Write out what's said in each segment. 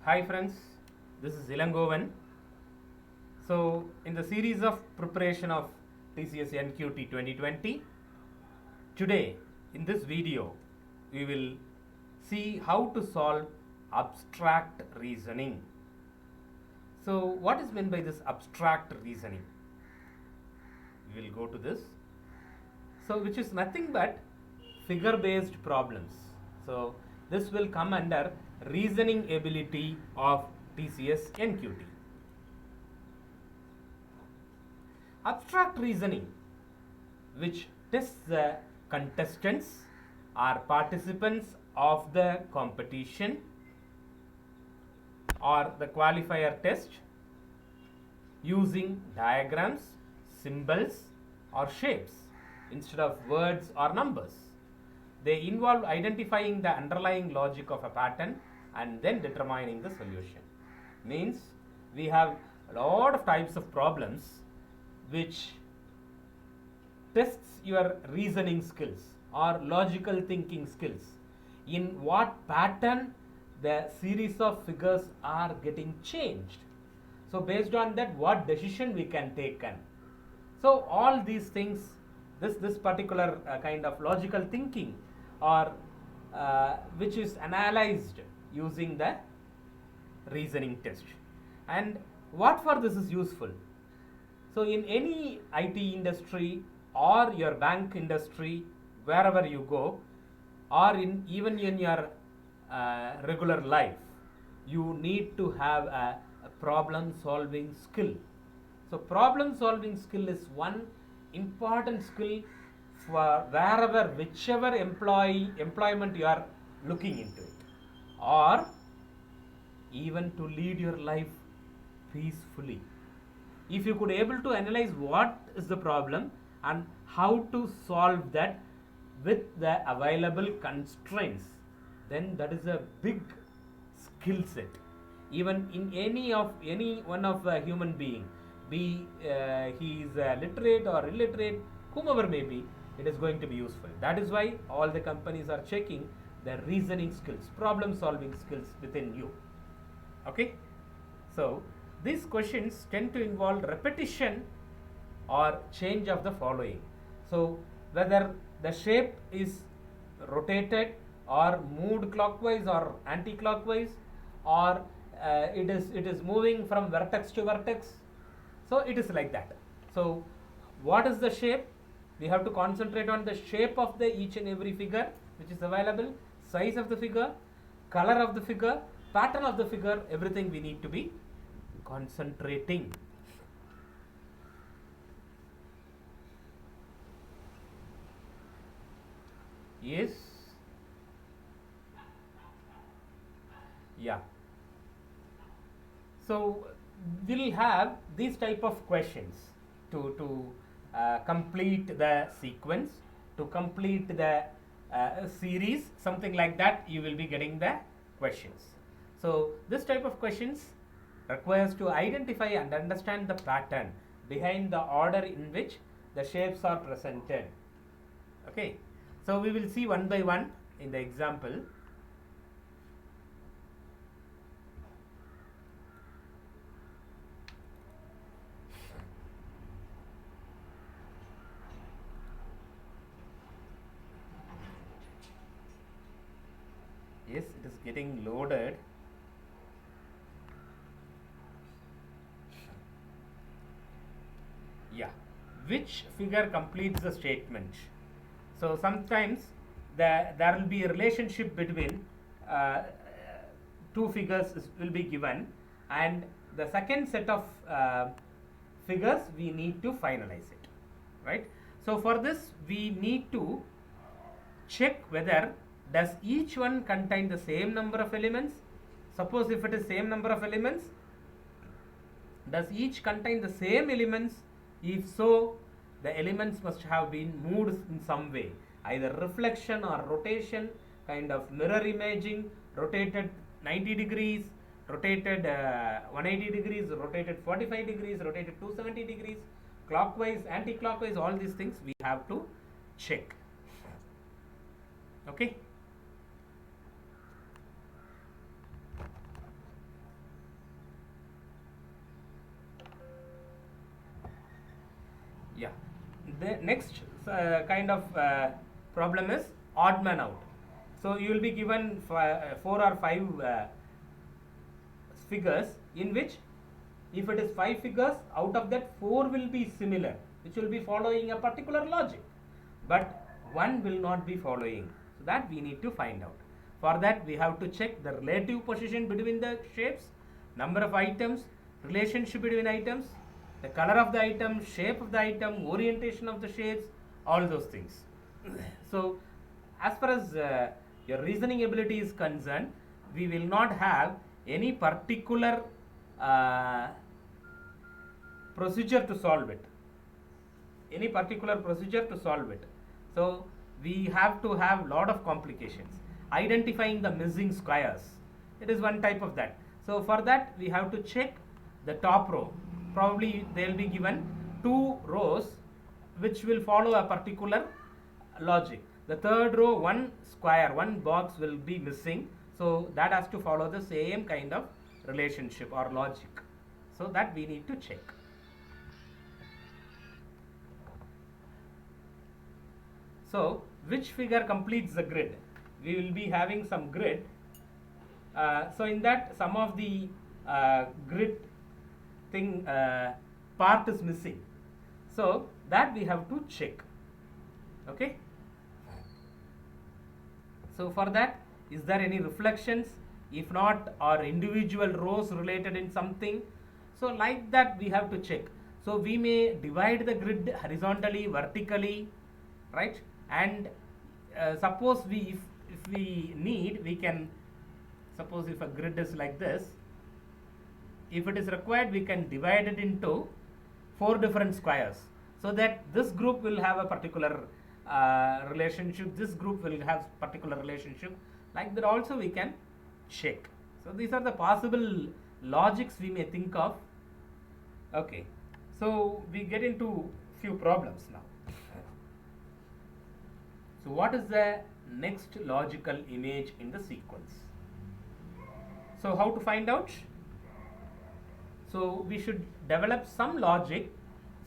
Hi friends, this is Ilangovan. So in the series of preparation of TCS NQT 2020, today in this video we will see how to solve abstract reasoning. So what is meant by this abstract reasoning? We will go to this. So which is nothing but figure based problems. So this will come under reasoning ability of TCS NQT. Abstract reasoning, which tests the contestants or participants of the competition or the qualifier test using diagrams, symbols or shapes instead of words or numbers. They involve identifying the underlying logic of a pattern and then determining the solution. Means we have a lot of types of problems which tests your reasoning skills or logical thinking skills. In what pattern the series of figures are getting changed. So based on that, what decision we can take. So all these things, this particular kind of logical thinking or which is analyzed using the reasoning test. And what for this is useful? So in any IT industry or your bank industry, wherever you go, or even in your regular life, you need to have a problem solving skill. So problem solving skill is one important skill for wherever, whichever employment you are looking into it, or even to lead your life peacefully. If you could able to analyze what is the problem and how to solve that with the available constraints, then that is a big skill set. Even in any one of a human being, be he is literate or illiterate, whomever may be, it is going to be useful. That is why all the companies are checking the reasoning skills, problem solving skills within you. Okay, so these questions tend to involve repetition or change of the following. So whether the shape is rotated or moved clockwise or anti-clockwise, or it is moving from vertex to vertex. So it is like that. So what is the shape? We have to concentrate on the shape of the each and every figure which is available, size of the figure, color of the figure, pattern of the figure, everything we need to be concentrating. Yes. Yeah. So we'll have these type of questions to complete the sequence, to complete the series, something like that. You will be getting the questions. So this type of questions requires to identify and understand the pattern behind the order in which the shapes are presented. Okay, so we will see one by one in the example. Yes, it is getting loaded. Yeah, which figure completes the statement? So sometimes there will be a relationship between two figures will be given, and the second set of figures we need to finalize it, right? So for this we need to check whether does each one contain the same number of elements. Suppose if it is same number of elements, does each contain the same elements? If so, the elements must have been moved in some way, either reflection or rotation, kind of mirror imaging, rotated 90 degrees, rotated 180 degrees, rotated 45 degrees, rotated 270 degrees, clockwise, anti-clockwise, all these things we have to check. Okay. the next kind of problem is odd man out. So you will be given 4 or 5 figures, in which if it is 5 figures, out of that 4 will be similar, which will be following a particular logic, but one will not be following. So that we need to find out. For that we have to check the relative position between the shapes, number of items, relationship between items, the color of the item, shape of the item, orientation of the shapes, all those things. So as far as your reasoning ability is concerned, we will not have any particular procedure to solve it. Any particular procedure to solve it. So we have to have lot of complications. Identifying the missing squares, it is one type of that. So for that we have to check the top row. Probably they will be given 2 rows which will follow a particular logic. The third row, one square, one box will be missing, so that has to follow the same kind of relationship or logic. So that we need to check. So which figure completes the grid? We will be having some grid. So in that, some of the grid thing part is missing. So that we have to check. Okay. So for that, is there any reflections? If not, or individual rows related in something? So like that we have to check. So we may divide the grid horizontally, vertically, right? And suppose if we need, we can, suppose if a grid is like this, if it is required, we can divide it into 4 different squares, so that this group will have a particular relationship, this group will have particular relationship. Like that also we can check. So these are the possible logics we may think of. Okay, so we get into few problems now. So what is the next logical image in the sequence? So how to find out? So we should develop some logic.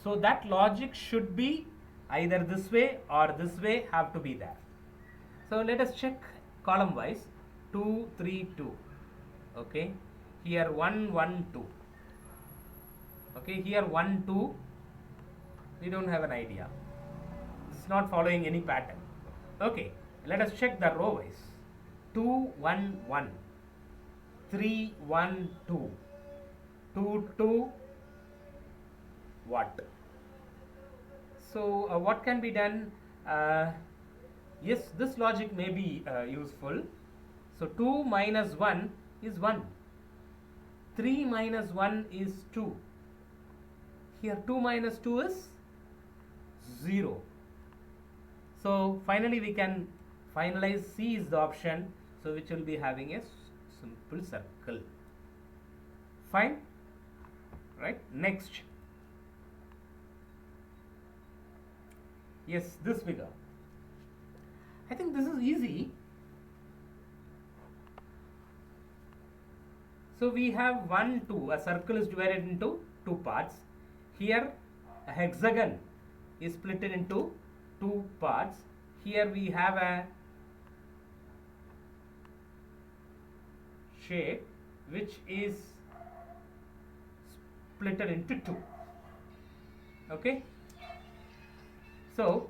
So that logic should be either this way or this way, have to be there. So let us check column wise. 2, 3, 2. Okay, here 1, 1, 2. Okay, here 1, 2. We don't have an idea. It's not following any pattern. Okay, let us check the row wise. 2, 1, 1. 3, 1, 2. 2, 2. What? So what can be done? Yes, this logic may be useful. So 2 minus 1 is 1. 3 minus 1 is 2. Here 2 minus 2 is 0. So finally we can finalize. C is the option, so which will be having a simple circle. Fine, right? Next, yes, this figure. I think this is easy. So we have 1, 2. A circle is divided into 2 parts. Here a hexagon is split into 2 parts. Here we have a shape which is split into 2. Okay. So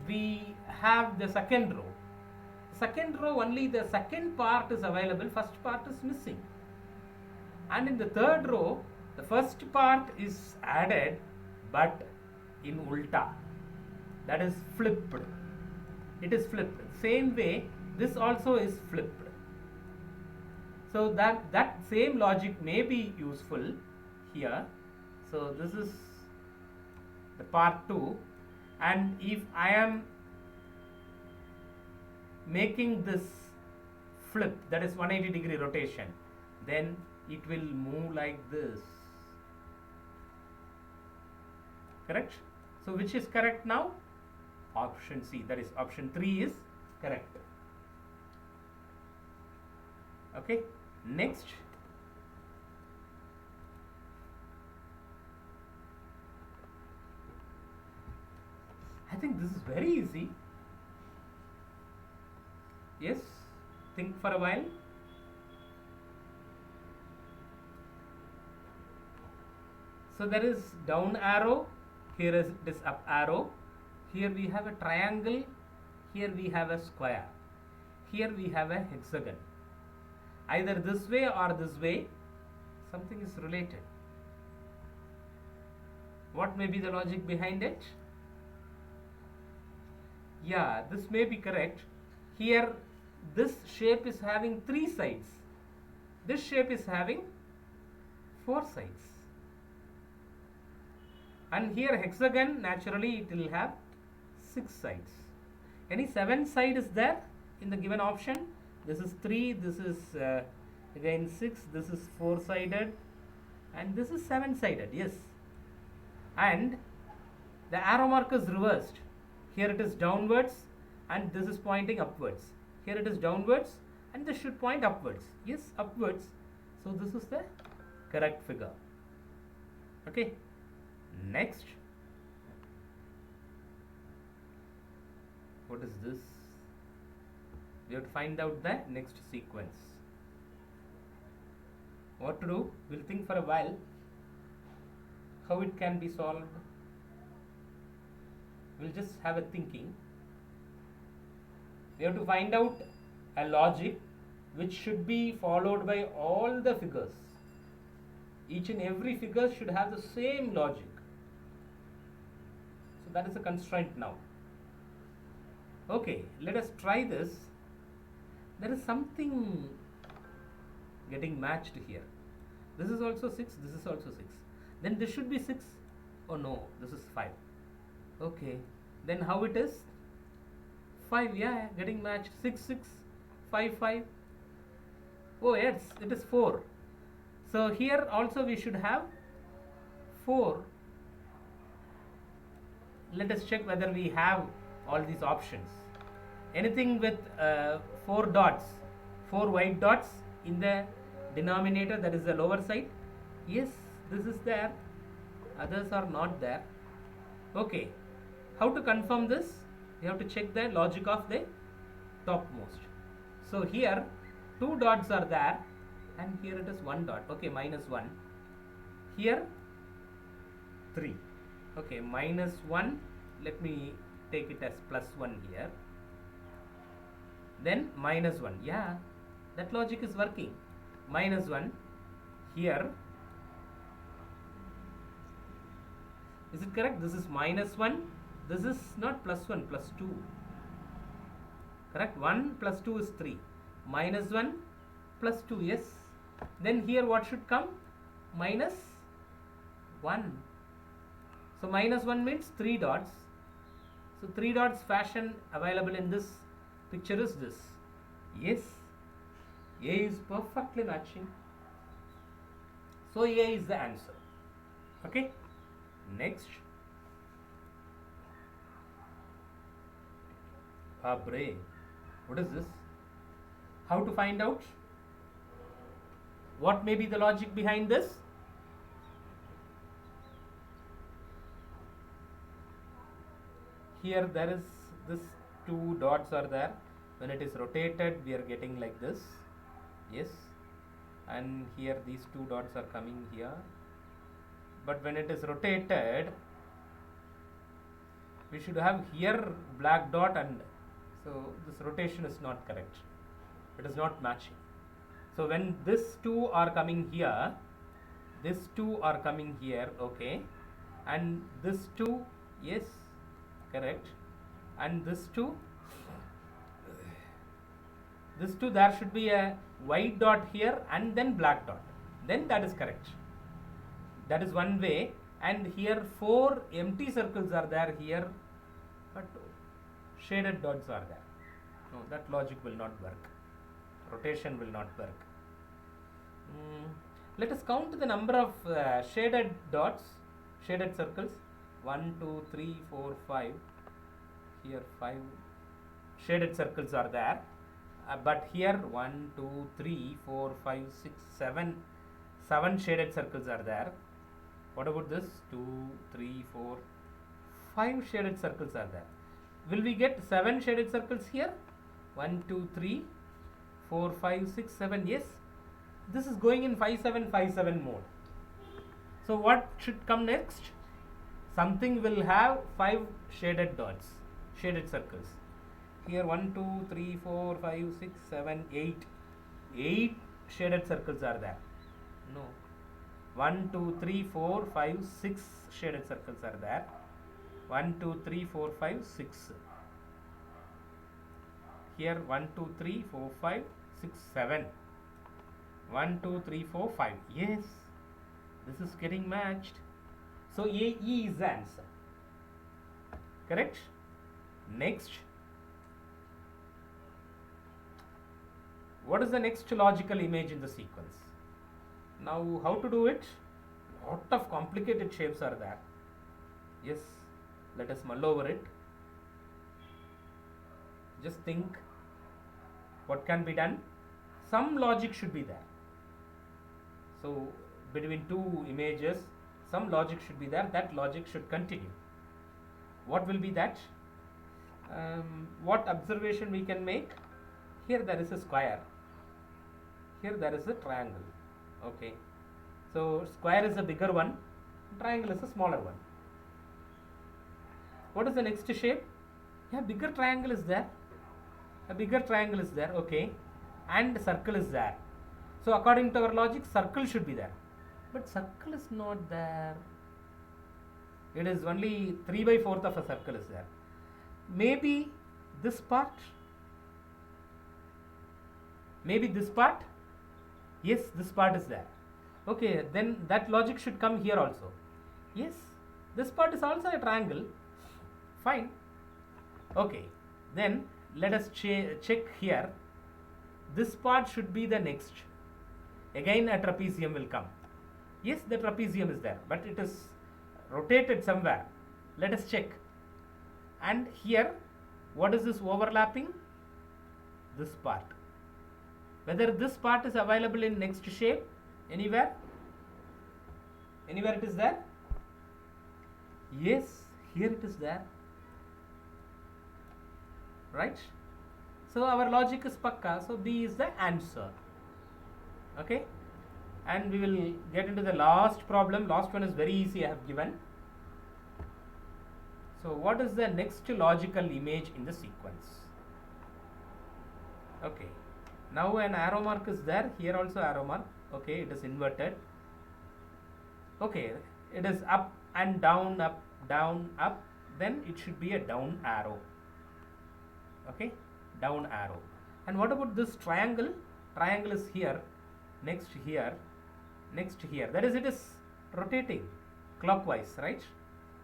we have the second row. Second row, only the second part is available, first part is missing. And in the third row, the first part is added, but in ulta, that is flipped. It is flipped. Same way, this also is flipped. So that same logic may be useful here. So this is the part 2, and if I am making this flip, that is 180-degree rotation, then it will move like this. Correct? So which is correct now? Option C, that is option 3 is correct. Okay, next. think this is very easy. Yes, think for a while. So there is down arrow, here is it is up arrow, here we have a triangle, here we have a square, here we have a hexagon. Either this way or this way, something is related. What may be the logic behind it? Yeah, this may be correct. Here this shape is having 3 sides. This shape is having 4 sides. And here hexagon, naturally it will have 6 sides. Any 7 side is there in the given option? This is 3, this is again 6, this is 4 sided, and this is 7 sided, yes. And the arrow mark is reversed. Here it is downwards and this is pointing upwards. Here it is downwards and this should point upwards. Yes, upwards. So this is the correct figure. Okay. Next. What is this? We have to find out the next sequence. What to do? We'll think for a while how it can be solved. We'll just have a thinking. We have to find out a logic which should be followed by all the figures. Each and every figure should have the same logic. So that is a constraint now. Okay, let us try this. There is something getting matched here. This is also 6, this is also 6. Then this should be 6. Oh no, this is 5. Okay, then how it is? 5, yeah, getting matched. 6, 6, 5, 5. Oh yes, it is 4. So here also we should have 4. Let us check whether we have all these options. Anything with 4 dots, 4 white dots in the denominator, that is the lower side. Yes, this is there. Others are not there. Okay, how to confirm this? We have to check the logic of the topmost. So here 2 dots are there and here it is 1 dot. Okay, minus 1. Here 3. Okay, minus 1. Let me take it as plus 1 here. Then minus 1. Yeah, that logic is working. Minus 1 here. Is it correct? This is minus 1. This is not plus 1, plus 2. Correct? 1 plus 2 is 3. Minus 1 plus 2, yes. Then here what should come? Minus 1. So minus 1 means 3 dots. So 3 dots fashion available in this picture is this. Yes, A is perfectly matching. So A is the answer. Okay. Next. Babre. What is this? How to find out? What may be the logic behind this? Here there is this 2 dots are there. When it is rotated, we are getting like this. Yes. And here these 2 dots are coming here. But when it is rotated, we should have here black dot, and so this rotation is not correct. It is not matching. So when this 2 are coming here, this 2 are coming here, okay, and this 2, yes, correct, and this 2, there should be a white dot here and then black dot. Then that is correct. That is one way. And here 4 empty circles are there here, but shaded dots are there. No, that logic will not work. Rotation will not work. Let us count the number of shaded dots, shaded circles. 1, 2, 3, 4, 5. Here 5 shaded circles are there. But here 1, 2, 3, 4, 5, 6, 7. 7 shaded circles are there. What about this? 2, 3, 4, 5 shaded circles are there. will we get 7 shaded circles here? 1, 2, 3, 4, 5, 6, 7. Yes, this is going in 5, 7, 5, 7 mode. So what should come next? Something will have 5 shaded dots, shaded circles. Here 1, 2, 3, 4, 5, 6, 7, 8. 8 shaded circles are there. No. 1, 2, 3, 4, 5, 6 shaded circles are there. 1, 2, 3, 4, 5, 6. Here 1, 2, 3, 4, 5, 6, 7. 1, 2, 3, 4, 5. Yes, this is getting matched. So E is the answer. Correct? Next. What is the next logical image in the sequence? Now, how to do it? Lot of complicated shapes are there. Yes, let us mull over it. Just think what can be done. Some logic should be there. So, between two images, some logic should be there. That logic should continue. What will be that? What observation we can make? Here there is a square. Here there is a triangle. Okay. So square is a bigger one, triangle is a smaller one. What is the next shape? Yeah, bigger triangle is there. A bigger triangle is there. Okay. And circle is there. So according to our logic, circle should be there. But circle is not there. It is only 3/4 of a circle is there. Maybe this part. Maybe this part. Yes, this part is there. Okay, then that logic should come here also. Yes, this part is also a triangle. Fine. Okay, then let us check here. This part should be the next. Again a trapezium will come. Yes, the trapezium is there, but it is rotated somewhere. Let us check. And here, what is this overlapping? This part. Whether this part is available in next shape anywhere? Anywhere it is there? Yes, here it is there. Right? So our logic is pakka. So B is the answer. Okay? And we will get into the last problem. Last one is very easy, I have given. So what is the next logical image in the sequence? Okay. Now an arrow mark is there. Here also arrow mark. Okay, it is inverted. Okay, it is up and down, up, down, up. Then it should be a down arrow. Okay, down arrow. And what about this triangle? Triangle is here, next here, next here. That is, it is rotating clockwise, right?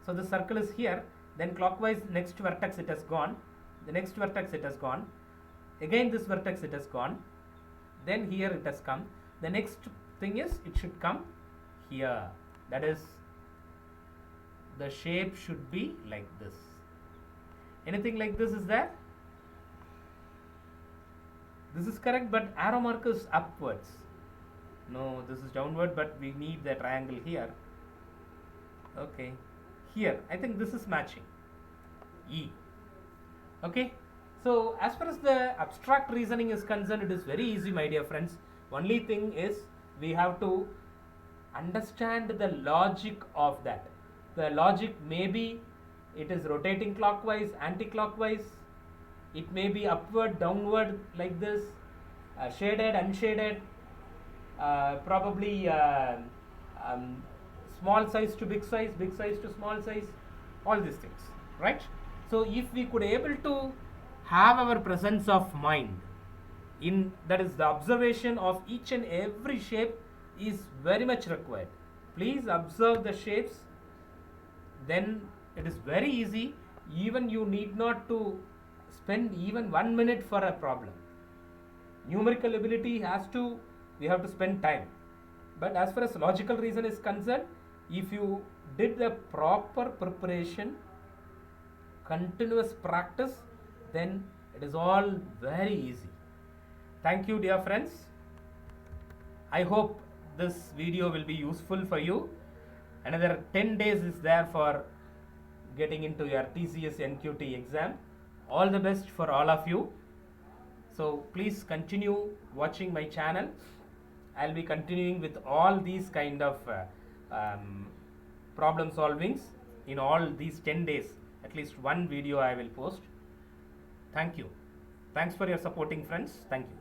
So the circle is here. Then clockwise, next vertex it has gone. The next vertex it has gone. Again this vertex it has gone. Then here it has come. The next thing is it should come here. That is, the shape should be like this. Anything like this is there? This is correct, but arrow mark is upwards. No, this is downward, but we need the triangle here. Okay. Here, I think this is matching. E. Okay. So as far as the abstract reasoning is concerned, it is very easy, my dear friends. Only thing is we have to understand the logic of that. The logic may be it is rotating clockwise, anti-clockwise. It may be upward, downward like this, shaded, unshaded, probably small size to big size to small size, all these things, right? So if we could able to have our presence of mind in, that is, the observation of each and every shape is very much required. Please observe the shapes, then it is very easy. Even you need not to spend even 1 minute for a problem. Numerical ability we have to spend time. But as far as logical reason is concerned, if you did the proper preparation, continuous practice, then it is all very easy. Thank you, dear friends. I hope this video will be useful for you. Another 10 days is there for getting into your TCS NQT exam. All the best for all of you. So please continue watching my channel. I'll be continuing with all these kind of problem solvings in all these 10 days. At least one video I will post. Thank you. Thanks for your supporting friends. Thank you.